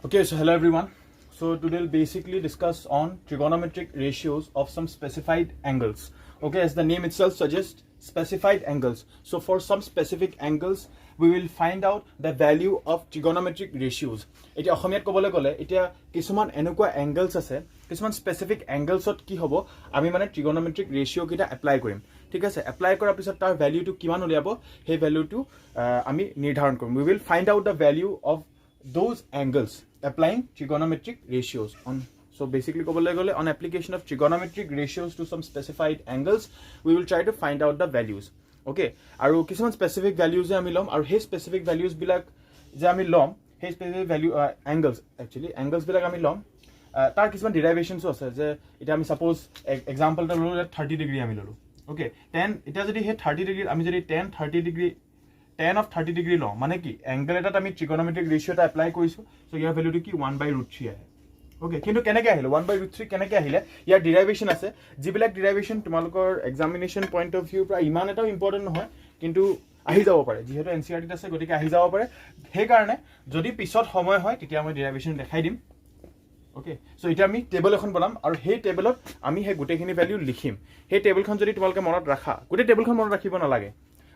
Okay, so hello everyone. So today we'll basically discuss on trigonometric ratios of some specified angles. Okay, as the name itself suggests, specified angles. So for some specific angles, we will find out the value of trigonometric ratios. Etia Ohomiyat kobole gole etia kisuman enukwa angles ase, kisuman specific angles ot ki hobo ami mane trigonometric ratio kita apply korim. ঠিক আছে apply কৰাৰ পিছত তাৰ ভ্যালুটো কিমান উলিয়াব সেই ভ্যালুটো আমি নিৰ্ধাৰণ কৰিম we will find out the value of those angles applying trigonometric ratios on so basically kobole gole on application of trigonometric ratios to some specified angles we will try to find out the values okay aru kisuman specific values je ami lom aru he specific values bilak je ami lom he specific value angles bilak ami lom tar kisuman derivations আছে যে এটা আমি suppose example টা ললো 30 degree আমি ললো okay tan এটা যদি হে 30 ডিগ্ৰী আমি যদি tan 30 degree tan of 30 degree law মানে কি angle এটাত আমি trigonometric ratio টা apply কৰিছো so ইয়াৰ ভ্যালুটো কি 1/√3 আহে okay কিন্তু কেনেকৈ আহিলে 1/√3 কেনেকৈ আহিলে ইয়াৰ ডেৰিভেশন আছে যিবিলাক ডেৰিভেশন তোমালোকৰ এক্সামিনেশন পইণ্ট অফ ভিউ পৰা ইমান এটাও ইম্পৰ্টেন্ট নহয় কিন্তু আহি যাব পাৰে যিহেতু এনসিআৰটি আছে গতিকে আহি যাব পাৰে সেই কাৰণে যদি পিছত সময় হয় তেতিয়া মই ডেৰিভেশন দেখাই দিম okay so এটা আমি টেবল এখন বনাম আৰু সেই টেবলত আমি হে গুটেখিনি ভ্যালু লিখিম সেই টেবলখন যদি তোমালোকে মনত ৰাখা গুটে টেবলখন মনত ৰাখিব নালাগে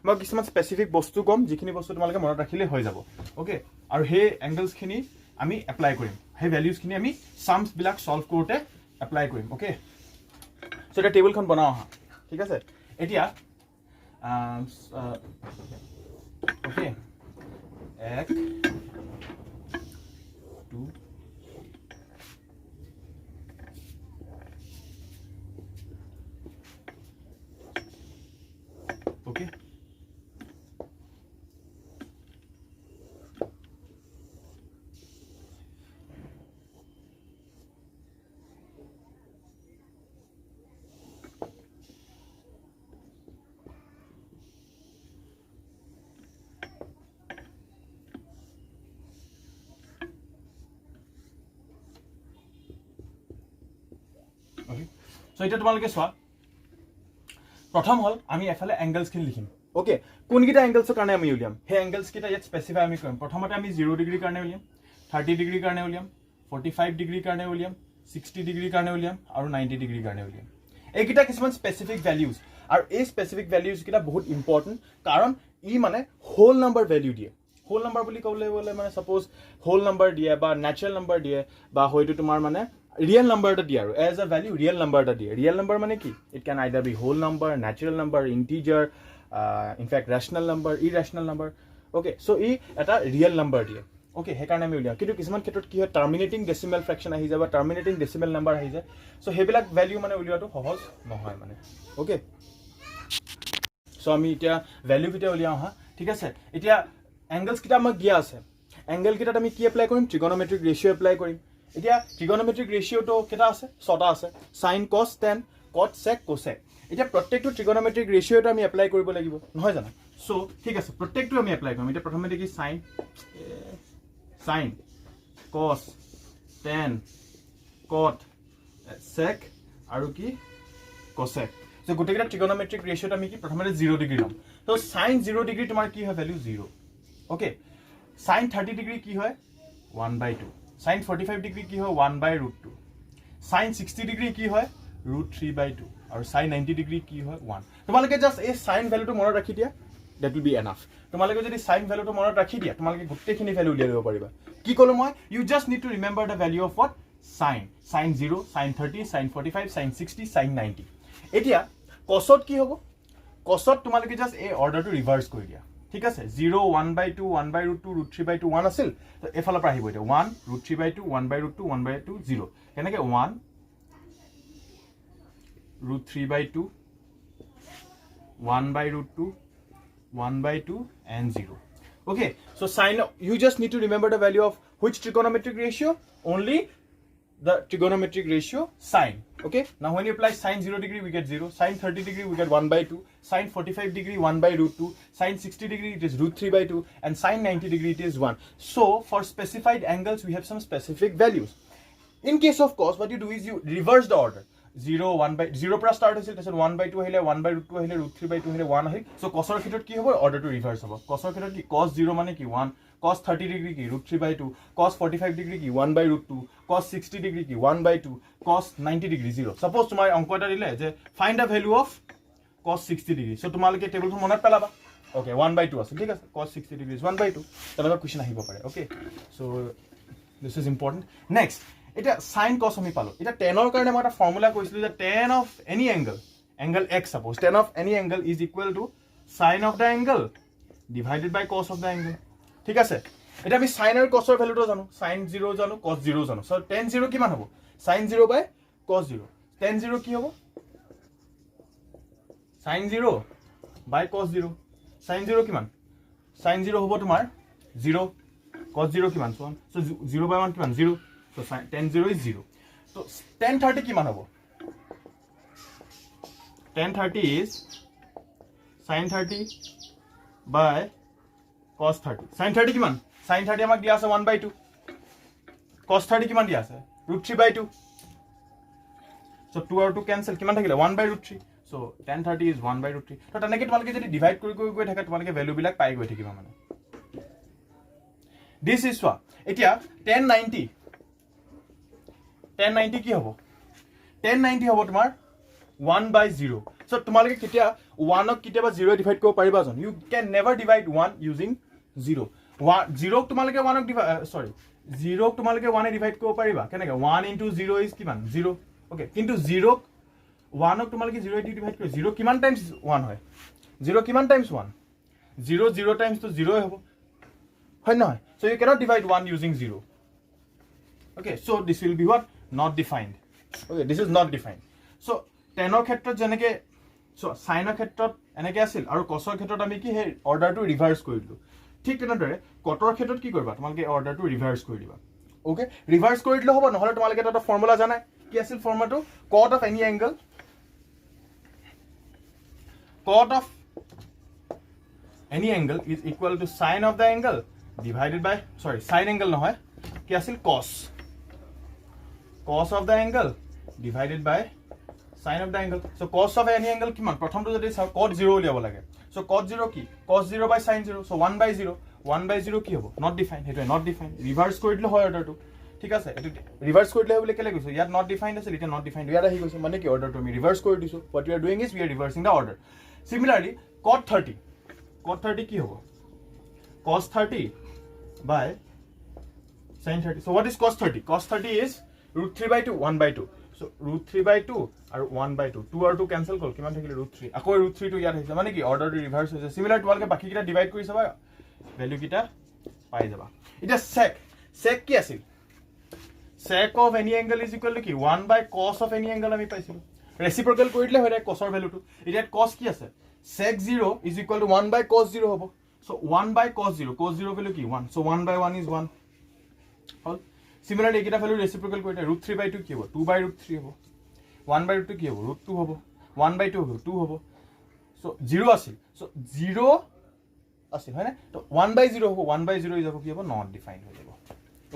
মই কিছুমান স্পেসিফিক বস্তু কম যিখিনি বস্তু তোমালোকে মনত ৰাখিলে হৈ যাব ওকে আৰু হে এংগলস খিনি আমি এপ্লাই কৰিম হে ভ্যালুজ খিনি আমি সামস বিলাক সলভ কৰোতে এপ্লাই কৰিম ওকে সো এটা টেবলখন বনাও হা ঠিক আছে এতিয়া ওকে 1 2 okay so এটা তোমালোকে সোয়া প্ৰথম হল আমি এফালে অ্যাঙ্গেলস খিনি লিখিম ওকে কোনকিটা অ্যাঙ্গেলসৰ কাৰণে আমি উলিয়াম হে অ্যাঙ্গেলস কিটা ইয়াত স্পেসিফাই আমি কৰিম প্ৰথমতে আমি 0 ডিগ্ৰী কাৰণে উলিয়াম 30 ডিগ্ৰী কাৰণে উলিয়াম 45 ডিগ্ৰী কাৰণে উলিয়াম 60 ডিগ্ৰী কাৰণে উলিয়াম আৰু 90 ডিগ্ৰী কাৰণে উলিয়াম এইকিটা কিছুমান স্পেসিফিক ভ্যালুজ আৰু এই স্পেসিফিক ভ্যালুজ কিটা বহুত ইম্পৰ্টেন্ট কাৰণ ই মানে হোল নাম্বাৰ ভ্যালু দিয়ে হোল নাম্বাৰ বুলি ক'লে মানে সাপোজ হোল নাম্বাৰ দিয়ে বা ন্যাচাৰাল নাম্বাৰ দিয়ে বা হয়তো তোমাৰ মানে real number ta diya as a value real number ta diya real number mane ki it can either be whole number natural number integer in fact rational number irrational number okay so e eta real number diya okay he karone ami ulia kintu kisuman khetrot ki hoy terminating decimal fraction ahi jaba terminating decimal number ahi jay so hebilak value mane ulia to সহজ নহয় মানে okay so ami eta value kita ulia ha ঠিক আছে এতিয়া angles kita amak দিয়া আছে angle kita আমি কি apply কৰিম trigonometric ratio apply কৰিম এতিয়া trigonometric ratio to কেটা আছে ছটা আছে sin cos tan cot sec cosec এতিয়া প্ৰত্যেকটো trigonometric ratio to আমি এপ্লাই কৰিব লাগিব নহয় জানা সো ঠিক আছে প্ৰত্যেকটো আমি এপ্লাই কৰিম এতিয়া প্ৰথমে দেখি sin cos tan cot sec আৰু কি cosec সো গোটেইটা trigonometric ratio to আমি কি প্ৰথমে 0 ডিগ্ৰী লম তো sin 0 ডিগ্ৰী তোমাৰ কি হয় ভ্যালু 0 ওকে sin 30 ডিগ্ৰী কি হয় 1/2 sin 45 degree की हो 1/√2 sin 60 degree की हो √3/2 और sin 90 degree की हो 1 তোমালোকে জাস্ট এই sin ভ্যালুটো মনত ৰাখি দিয়া that will be enough তোমালোকে যদি sin ভ্যালুটো মনত ৰাখি দিয়া তোমালোকে গুটেখিনি ভ্যালু উলিয়াই দিব পাৰিবা কি কলো মই you just need to remember the value of what sin 0 sin 30 sin 45 sin 60 sin 90 এতিয়া cosত কি হ'ব cosত তোমালোকে জাস্ট এই অৰ্ডাৰটো ৰিভাৰ্স কৰি দিয়া ঠিক আছে 0 1/2 1/√2 √3/2 1 আছিল তো এফালৰ পৰা আহিব এটা 1 √3/2 1/√2 1/2 0 কেনেকৈ 1 √3/2 1/√2 1/2 and 0 okay so sin you just need to remember the value of which trigonometric ratio only the trigonometric ratio sin okay now when you apply sin 0 degree we get 0 sin 30 degree we get 1/2 sin 45 degree 1/√2 sin 60 degree it is √3/2 and sin 90 degree it is 1 so for specified angles we have some specific values in case of cos what you do is you reverse the order 0 1 by 0 পৰা start হৈছিল তাৰপিছত 1/2 আহিলে 1/√2 আহিলে √3/2 আহিলে 1 আহিল so cosৰ ক্ষেত্ৰত কি হ'ব অৰ্ডাৰটো ৰিভাৰ্স হ'ব cosৰ ক্ষেত্ৰত কি cos 0 মানে কি 1 cos 30 ডিগ্ৰী কি √3/2 cos 45 ডিগ্ৰী কি 1/√2 cos 60 ডিগ্ৰী কি 1/2 cos 90 ডিগ্ৰী 0 সাপোজ তোমাৰ অংক এটা দিলে যে find da value of cos 60 degree so তোমালোকে টেবুলখন মনত পেলাবা ওকে 1/2 আছে ঠিক আছে cos 60 ডিগ্ৰী 1/2 তেনেকুৱা কোৱেশ্চন আহিব পাৰে okay so this is important next এটা sin cos আমি পালো এটা tan ৰ কাৰণে মই এটা ফৰ্মুলা কৈছিলো যে tan of any angle x suppose tan of any angle is equal to sin of the angle divided by cos of the angle ঠিক আছে এটা আমি sin আৰু cos ৰ ভ্যালুটো জানো sin 0 জানো cos 0 জানো সো tan 0 কিমান হ'ব sin 0 by cos 0 tan 0 কি হ'ব sin 0 by cos 0 sin 0 কিমান sin 0 হ'ব তোমাৰ 0 cos 0 কিমান so 0 by 1 কিমান 0 so tan 0 is 0 so tan 30 কিমান হ'ব tan 30 is sin 30 by cos 30 sin 30 কিমান sin 30 আমাক দিয়া আছে 1/2 cos 30 কিমান দিয়া আছে √3/2 so 2 আৰু 2 cancel কিমান থাকিলে 1/√3 so tan 30 is 1/√3 তো তেনেকৈ তোমালোকে যদি ডিভাইড কৰি গৈ থাকে তোমালোকে ভ্যালু বিলাক পাই গৈ থাকিবা মানে this is what এতিয়া tan 90 কি হ'ব tan 90 হ'ব তোমাৰ 1/0 so তোমালোকে কেতিয়া 1 ক কেতিয়াবা 0 ডিভাইড কৰিব পাৰিবা জানো you can never divide 1 using 0 0 ক তোমালোকে 1 ক ডিভাইড 0 ক তোমালোকে 1 এ ডিভাইড কৰিব পাৰিবা কেনেকৈ 1 into 0 is কিমান 0 ওকে কিন্তু 0 ক 1 ক তোমালোকে 0 এ ডিভাইড কৰি 0 কিমান টাইমছ 1 হয় 0 কিমান টাইমছ 1 0 0 টাইমছ তো 0 হ'ব হয় নহয় so you cannot divide 1 using 0 okay so this will be what not defined okay this is not defined so tan ৰ ক্ষেত্ৰত যেনেকৈ so sin ৰ ক্ষেত্ৰত এনেকৈ আছিল আৰু cos ৰ ক্ষেত্ৰত আমি কি হে অৰ্ডাৰটো ৰিভাৰ্স কৰি দিলো ঠিক তেনেদৰে cot ৰ ক্ষেত্ৰত কি কৰিবা তোমালোকে অৰ্ডাৰটো ৰিভাৰ্স কৰি দিবা ওকে ৰিভাৰ্স কৰি দিলে হ'ব নহলে তোমালোকে এটা ফৰ্মুলা জানাই কি আছিল ফৰ্মুলাটো cot of any angle is equal to sin of the angle divided by sin angle নহয় কি আছিল cos of the angle divided by sin of the angle so cos of any angle কিমান প্ৰথমটো যদি চাও cot 0 উলিয়াব লাগে so cot 0 কি cos 0 by sin 0 so 1/0 1/0 কি হ'ব not defined হেটো not defined ৰিভাৰ্স কৰি দিলে হয় অৰ্ডাৰটো ঠিক আছে এটো ৰিভাৰ্স কৰি দিলে বুলি কেলে কৈছো ইয়াত not defined আছে এটা not defined ইয়াত আহি গৈছে মানে কি অৰ্ডাৰটো আমি ৰিভাৰ্স কৰি দিছো what we are doing is we are reversing the order similarly cot 30 কি হ'ব cos 30 by sin 30 so what is cos 30 cos 30 is √3/2 1/2 so √3/2 আৰু 1/2 2 আৰু 2 cancel কল কিমান থাকিলে √3 আকৌ √3 টো ইয়াত হৈছে মানে কি অৰ্ডাৰটো ৰিভাৰ্স হৈছে সিমিলাৰ তোমালকে বাকি কিটা ডিভাইড কৰি চাবা ভ্যালু কিটা পাই যাবা এটা sec কি আছিল sec of any angle is equal to কি 1/cos of any angle আমি পাইছিলো ৰেচিপ্ৰকেল কৰি দিলে হয় cos ৰ ভ্যালুটো এটা cos কি আছে sec 0 is equal to 1/cos 0 হ'ব so 1/cos 0 ভ্যালু কি 1 so 1/1 is 1 হল সিমিলারলি এটা ভ্যালু রেসিপ্রোকাল কৰিলে √3/2 কি হ'ব 2/√3 হ'ব 1/2 কি হ'ব √2 হ'ব 1/2 হ'ব 2 হ'ব so 0 আছিল so 0 আছিল হয় না তো 1/0 হ'ব 1/0 ইজ হ'ব কি হ'ব not defined হৈ যাব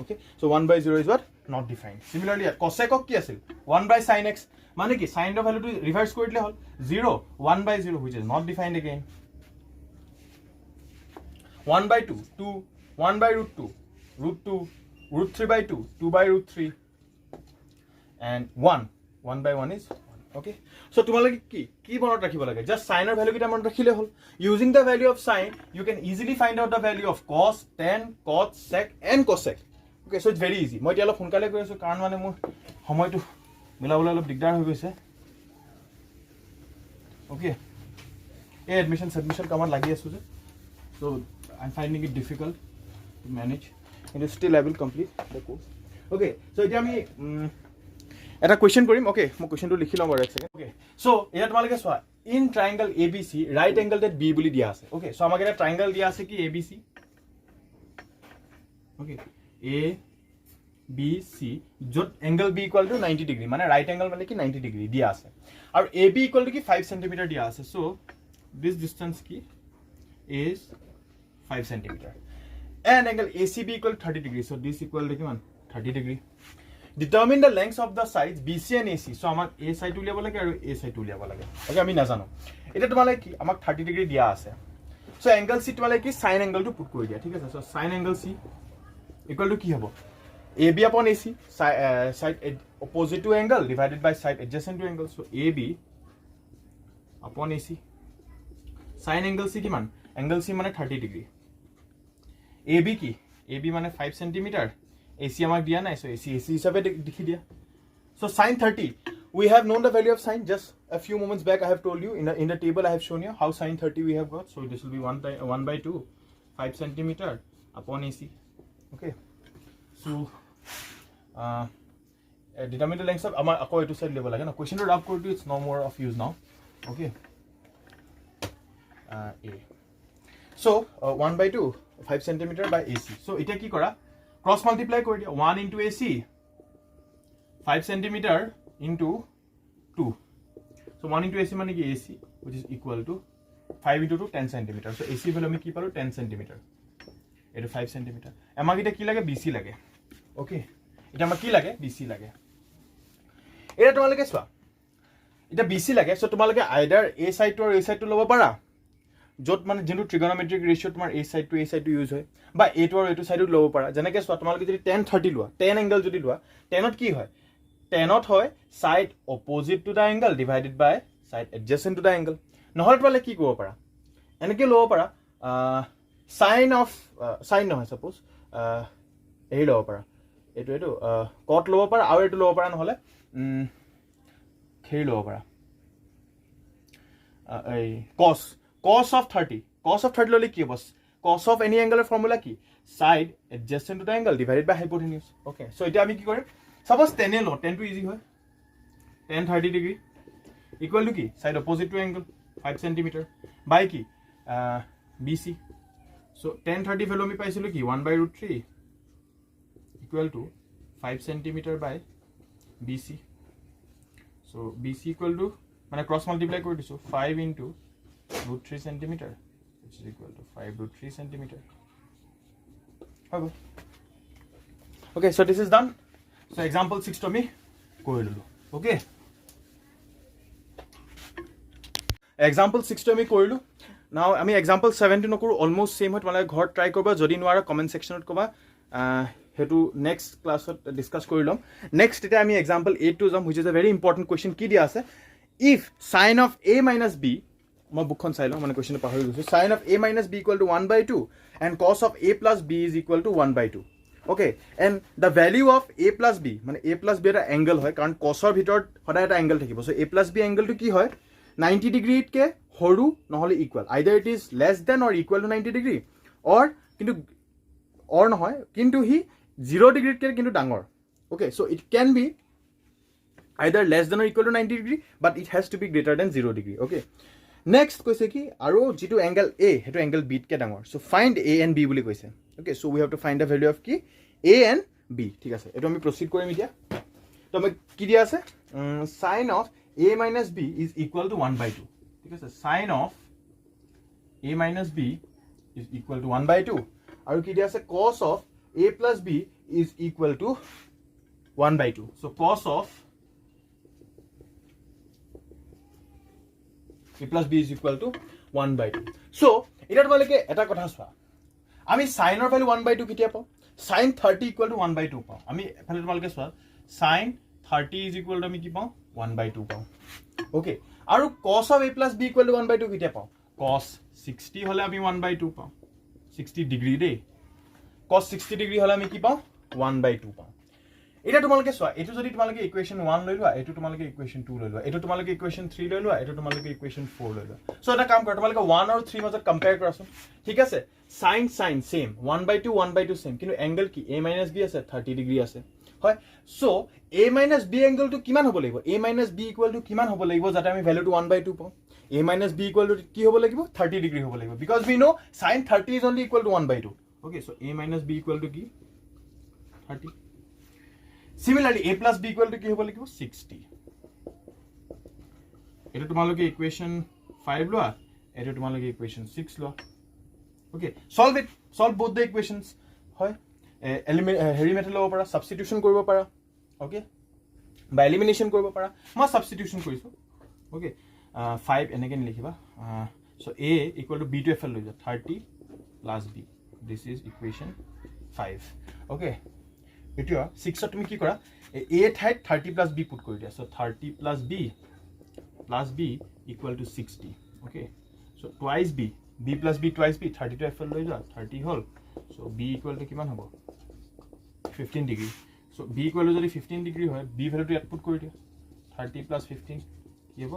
okay so 1/0 is what not defined similarly cosec কি আছিল 1/sin x মানে কি sin ৰ ভ্যালুটো ৰিভাৰ্স কৰি দিলে হল 0 1/0 which is not defined again 1/2 2 1/√2 √2 √3/2 2/√3 and 1/1 is 1 okay so তোমালোকে কি মনত ৰাখিব লাগে just sin ৰ ভ্যালু কিটা মনত ৰাখিলে হল using the value of sin you can easily find out the value of cos tan cot sec and cosec okay so it's very easy মই এতিয়া অলপ সোনকালে কৰি আছো কাৰণ মানে মোৰ সময়টো মিলাবলৈ অলপ দিগদাৰ হৈ গৈছে okay এই এডমিশন কামত লাগি আছো যে so I'm finding it difficult to manage and still I will complete the course okay so এতিয়া আমি এটা কোৱেশ্চন কৰিম okay মই কোৱেশ্চনটো লিখি লম বাৰু এক সেকেন্ড okay so এটা তোমালোকে চোৱা in triangle ABC right angle at B বুলি দিয়া আছে okay so আমাক এটা ট্ৰায়াঙ্গল দিয়া আছে কি ABC okay ABC যত angle B equal to 90 degree মানে right angle মানে কি 90 degree দিয়া আছে আৰু AB equal to কি 5 cm দিয়া আছে so this distance কি is 5 cm and angle ACB equal to 30 degree so this equal to 30 degree Determine the lengths of the sides BC and AC. So আমাক A side উলিয়াব লাগে আৰু A side উলিয়াব লাগে okay আমি নাজানো এটা তোমালে কি আমাক 30 ডিগ্ৰী দিয়া আছে সো এংগল C তোমালে কি sin angle টো পুট কৰি দিয়া ঠিক আছে so sin angle C equal to কি হ'ব AB upon AC side opposite to angle divided by side adjacent to angle so AB upon AC sin angle C কিমান angle C মানে 30 degree AB কি AB মানে 5 cm AC আমাক দিয়া নাই so AC হিসাবে দেখি দিয়া so sin 30 we have known the value of sin just a few moments back I have told you in the table I have shown you how sin 30 we have got so this will be 1 by 2 5 cm upon AC okay so determine the length of amar ako etu side level lage na question to rub kori it's no more of use now okay A so 1 by 2 5 cm by AC so eta ki kora cross multiply kori dia 1 into AC 5 cm into 2 so 1 into AC mane ki AC which is equal to 5 into 2 10 cm so AC value ami ki paro 10 cm etu 5 cm amag eta ki lage BC lage okay এটা আমাক কি লাগে BC লাগে এটা তোমালকে সোয়া এটা BC লাগে so তোমালকে either A side to or A side to লব পারা যত মানে যেটো ট্রিগোনোমেট্রিক রেশিও তোমার A সাইড টু ইউজ হয় বা A to or A to side লব পারা যেনেকে সোয়া তোমালকে যদি tan 30 লোৱা tan অ্যাঙ্গেল যদি লোৱা tan কি হয় tan হয় side opposite to the angle divided by side adjacent to the angle নহলে তোমালে কি কৰিব পাৰা এনেকে লব পাৰা sin নহয় সাপোজ এই লব পাৰা এটো কট লব পাৰা আৰু এটো লব পাৰা নহলে খেই লব পাৰা এই cos of 30 ললে কি হ'ব cos of any angle formula কি side adjacent to the angle divided by hypotenuse okay so এটা আমি কি কৰিম suppose tan লো tan to easy হয় tan 30 degree equal to কি side opposite to angle 5 cm by কি BC so tan 30 value আমি পাইছিলো কি 1/√3 equal to 5 cm by BC so BC equal to মানে cross multiply কৰি দিছো 5 into √3 cm which is equal to 5√3 cm okay so this is done so example 6 to me কৰি ললো okay example 6 to me কৰিলো now আমি example 7 to নকৰো almost same হয় তোমালে ঘৰ ট্ৰাই কৰবা যদি নোৱাৰা কমেন্ট সেকশনত কবা হেতু নেক্সট ক্লাছত ডিসকাস কৰি লম নেক্সট এটা আমি एग्जांपल 8 to যাম which is a very important question কি দিয়া আছে if sin of a minus b মই বুকখন চাই লম মানে কোৱেশ্চন পাহৰি গৈছো sin of a minus b equal to 1/2 and cos of a plus b is equal to 1/2 okay and the value of a plus b মানে a plus b এটা angle হয় কাৰণ cosৰ ভিতৰত সদায় এটা এংগল থাকিব so a plus b এংগলটো কি হয় 90 ডিগ্ৰী কে হৰু নহলে equal either it is less than or equal to 90 degree or কিন্তু or নহয় কিন্তু হি 0 degree কে কিন্তু ডাঙৰ okay so it can be either less than or equal to 90 degree but it has to be greater than 0 degree okay next কৈছে কি আৰু যেটো angle a হেতু এংগল b কে ডাঙৰ so find a and b বুলি কৈছে okay so we have to find the value of কি a and b ঠিক আছে এটো আমি proceed কৰিম এতিয়া তো আমি কি দিয়া আছে sin of a minus b is equal to 1/2 ঠিক আছে sin of a minus b is equal to 1/2 আৰু কি দিয়া আছে cos of a plus b is equal to 1/2 so cos of a plus b is equal to 1/2 so এটা তোমালকে এটা কথা চোৱা আমি sin ৰ ভ্যালু 1/2 কিতিয়া পাও sin 30 equal to 1/2 পাও আমি এফালে তোমালকে চোৱা sin 30 is equal to আমি কি পাও 1/2 পাও okay আৰু cos of a plus b equal to 1/2 কিতিয়া পাও cos 60 হলে আমি 1/2 পাও 60 ডিগ্ৰী দে cos 60 ডিগ্ৰী হলে আমি কি পাও 1/2 পাও এটা তোমালকে চোৱা এটো যদি তোমালকে ইকুৱেচন 1 লৈ লোৱা এটো তোমালকে ইকুৱেচন 2 লৈ লোৱা এটো তোমালকে ইকুৱেচন 3 লৈ লোৱা এটো তোমালকে ইকুৱেচন 4 লৈ লোৱা সো এটা কাম কৰা তোমালকে 1 আৰু 3 মাজত কম্পেয়াৰ কৰাছোন ঠিক আছে sin সেম 1/2 সেম কিন্তু এংগল কি a - b আছে 30 ডিগ্ৰী আছে হয় সো a - b এংগলটো কিমান হ'ব লাগিব a - b ইকুৱেল টু কিমান হ'ব লাগিব যাতে আমি ভ্যালুটো 1/2 পাও a - b ইকুৱেল টু কি হ'ব লাগিব 30 ডিগ্ৰী হ'ব লাগিব because we know sin 30 is only equal to 1/2 okay so a - b equal to কি 30 similarly a plus b equal to কি হ'ব লাগিব 60 এটা তোমালকে ইকুৱেচন 5 লোৱা এটা তোমালকে ইকুৱেচন 6 লোৱা okay solve both the equations হয় এলিমেন্ট হেৰি মেথড লব পাৰা সাবস্টিটিউশন কৰিব পাৰা ওকে বা এলিমিনেশ্যন কৰিব পাৰা মই সাবস্টিটিউশন কৰিছো ওকে 5 এনেকৈ লিখিবা so a equal to b to f লৈ যা 30 plus b this is equation 5 okay এতিয়া 6 তুমি কি কৰা a ঠাইত 30 প্লাস b পুট কৰি দিয়া so 30 plus b equal to 60 okay so twice b plus b twice b 30 to f লৈ যা 30 হল so b equal to কিমান হ'ব 15 degree so b equal to যদি 15 degree হয় b value to put কৰি দিয়া 30 plus 15 কি হ'ব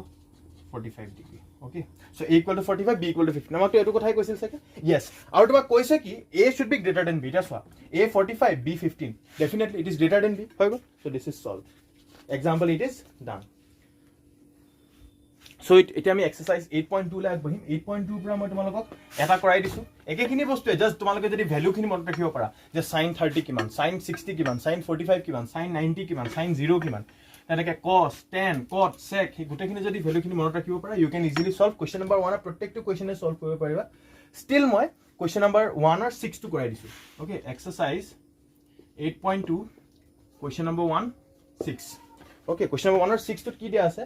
45 degree okay so a equal to 45 b equal to 15 আমাক তো এটো কথাই কৈছিল সকে yes আৰু তোমাক কৈছে কি a should be greater than b that's why a 45 b 15 definitely it is greater than b হৈ গল so this is solved example it is done so এটা আমি এক্সারসাইজ 8.2 লে আগবহিম 8.2 পৰা মই তোমালোকক এটা কৰাই দিছো একেখিনি বস্তু জাস্ট তোমালোকে যদি ভ্যালু খিনি মনত ৰাখিব পাৰা যে sin 30 কিমান sin 60 কিমান sin 45 কিমান sin 90 কিমান sin 0 কিমান তেনেকে cos tan cot sec হে গুটেখিনি যদি ভ্যালু খিনি মনত ৰাখিব পাৰা you can easily solve question number 1 প্ৰত্যেকটো কোৱেশ্চনে সলভ কৰিব পাৰিবা still মই question number 1 আৰু 6 টো কৰাই দিছো okay exercise 8.2 question number 1 6 okay question number 1 আৰু 6 টো কি দিয়া আছে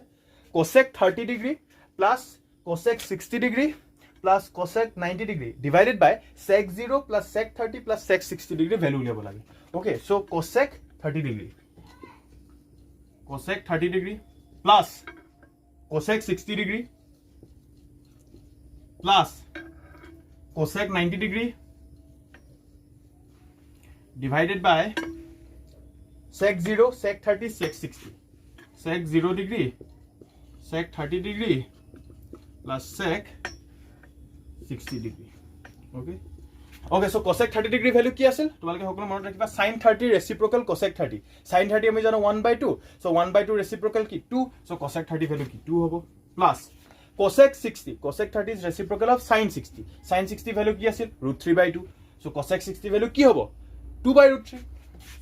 cosec 30 degree plus cosec 60 degree plus cosec 90 degree divided by sec 0 plus sec 30 plus sec 60 degree value উলিয়াব লাগে okay so cosec 30 degree plus cosec 60 degree plus cosec 90 degree divided by sec 0 sec 30 sec 60 sec 0 degree sec 30 degree plus sec 60 degree okay so cosec 30 degree value কি আছিল তোমালোকে সকলো মনত ৰাখিবা sin 30 reciprocal cosec 30 sin 30 আমি জানো 1/2 so 1/2 reciprocal কি 2 so cosec 30 value কি 2 হ'ব plus cosec 30 is reciprocal of sin 60 value কি আছিল √3/2 so cosec 60 value কি হ'ব 2/3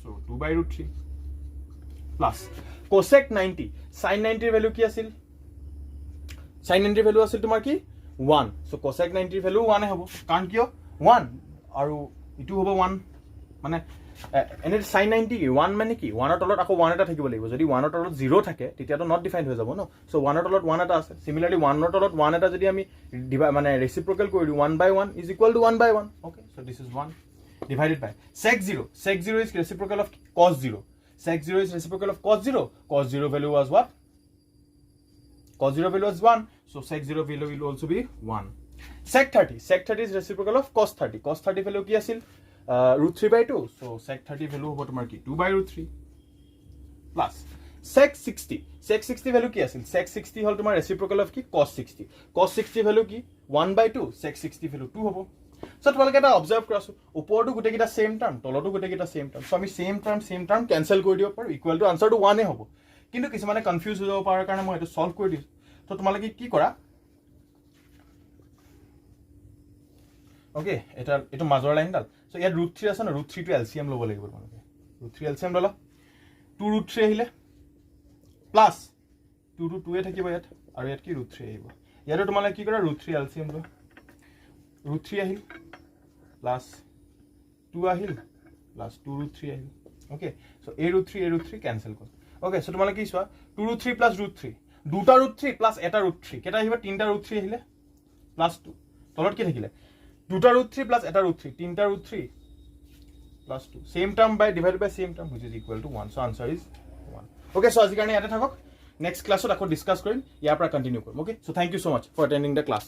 so 2/3 plus cosec 90 sin 90 value কি আছিল sin 90 value আছিল তোমাৰ কি 1 so cosec 90 value 1 হ'ব কাৰণ কিয় 1 আৰু ইটো হ'ব 1 মানে এনে sin 90 কি 1 মানে কি 1 ৰ তলত আকৌ 1 এটা থাকিব লাগিব যদি 1 ৰ তলত 0 থাকে তেতিয়া তো নট ডিফাইন্ড হৈ যাব ন so 1 ৰ তলত 1 এটা আছে সিমিলাৰলি 1 ৰ তলত 1 এটা যদি আমি মানে ৰেচিপ্ৰকেল কৰি দিও 1/1 is equal to 1/1 okay so this is 1 divided by sec 0 is reciprocal of cos 0 sec 0 is reciprocal of cos 0 value was what cos 0 value was 1 so sec 0 value will also be 1 sec 30 is reciprocal of cos 30 value কি আছিল √3/2 so sec 30 value হ'ব তোমাৰ কি 2/3 plus sec 60 value কি আছিল sec 60 হল তোমাৰ reciprocal of কি cos 60 value কি 1/2 sec 60 value 2 হ'ব so তোমালোকে এটা অবজাৰ্ভ কৰাছো ওপৰটো গুটে কিটা সেম টাৰ্ম তলটো গুটে কিটা সেম টাৰ্ম so আমি সেম টাৰ্ম ক্যান্সেল কৰি দিব পাৰো ইকুৱেল টু আনসাৰটো 1 এ হ'ব কিন্তু কিছুমানে কনফিউজ হৈ যাব পাৰাৰ কাৰণে মই এটা সলভ কৰি দিছো তো তোমালোকে কি কৰা ওকে এটা মাজৰ লাইনডাল সো ইয়াত √3 আছে না √3 টো এলসিএম লব লাগিব তোমালোকে √3 এলসিএম ললা 2 √3 আহিলে প্লাস 2 to 2 এ থাকিব ইয়াত আৰু ইয়াত কি √3 আহিব ইয়াত তোমালোকে কি কৰা √3 এলসিএম ল √3 আহিল প্লাস 2 আহিল প্লাস 2 √3 আহিল ওকে সো a √3 ক্যান্সেল কৰ ওকে সো তোমালোকে কি চোৱা 2 √3 plus √3 দুটা √3 প্লাস এটা √3 কেটা আহিব তিনটা √3 আহিলে প্লাস 2 তলত কি থাকিলে দুটা √3 প্লাস এটা √3 তিনটা √3 plus 2 same term by divided by same term which is equal to 1 so answer is 1 okay so আজি কাৰণে ইয়াতে থাকক next class ত আকৌ ডিসকাস কৰিম ইয়াৰ পৰা কন্টিনিউ কৰিম okay so thank you so much for attending the class